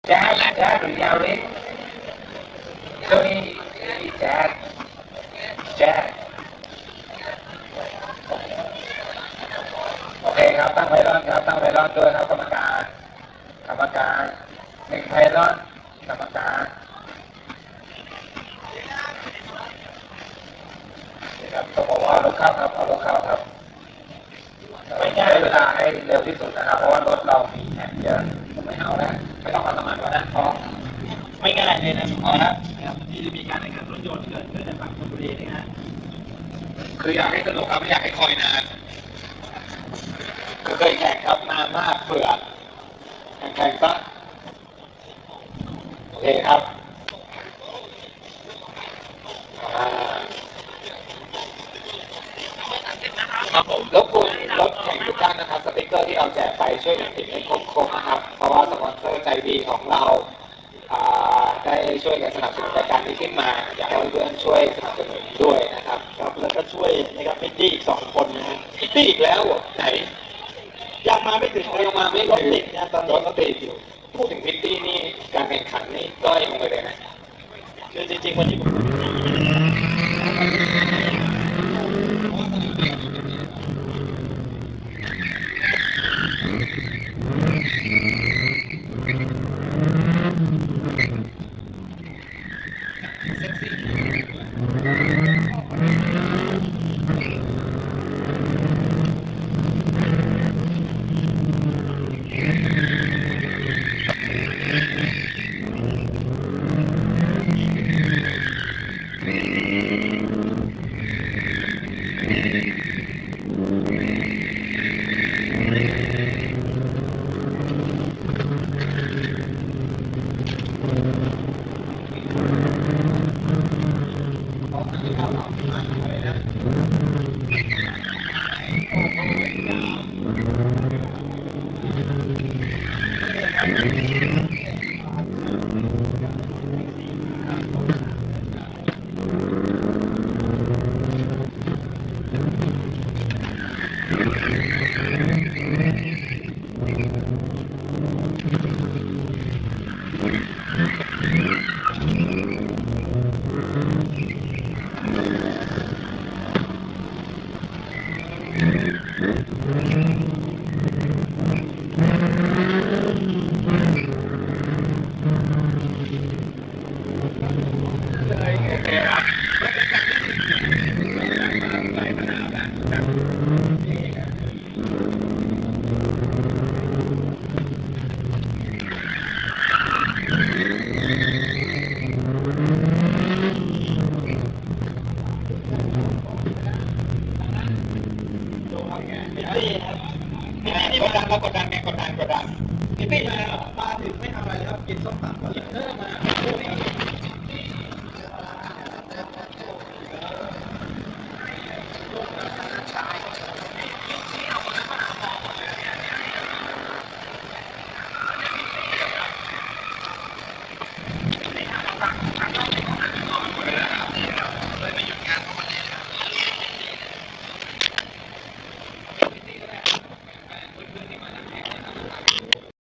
แจ๊ดหรือยาวเล็กช่วงนี้แจ๊ดโอเคครับตั้งไพลอนครับตั้งไพลอนด้วยครับกรรมการหนึ่งไพลอนกรรมการครับต้องบอกว่าลูกเข้าครับเอาลูกเข้าครับไม่ใช่เวลาให้เร็วที่สุดนะครับเพราะว่ารถเรามีแอบเยอะไม่เอาแล้วไม่ต้องเอาน้ำมันแล้วนะเพราะไม่ง่ายเลยนะพอแล้วที่จะมีการแข่งขันรถยนต์เกิดขึ้นในฝั่งชลบุรีนะฮะคืออยากให้สนุกครับไม่อยากให้คอยนานคือเคยแข่งครับนานมากเบื่อแข่งซะโอเคครับครับผมรบกวนรถแข่งทุกท่านนะครับสติ๊กเกอร์ที่เราแจกไปช่วยกันติดให้ครบนะครับเพราะว่าสปอนเซอร์ใจดีของเราได้ช่วยกันสนับสนุนรายการนี้ขึ้นมาอยากให้เพื่อนช่วยสนับสนุนด้วยนะครับครับแล้วก็ช่วยนะครับพิตตี้อีก2 คนนะฮะพิตตี้อีกแล้วไหนยังมาไม่ถึงรถติดนะตอนรถติดอยู่พูดถึงพิตตี้นี่การแข่งขันนี่ก็ยังไม่เลยนะคือจริงๆวันนี้กดดันพี่ตี้มาถึงไม่ทำอะไรครับกินส้มตำมา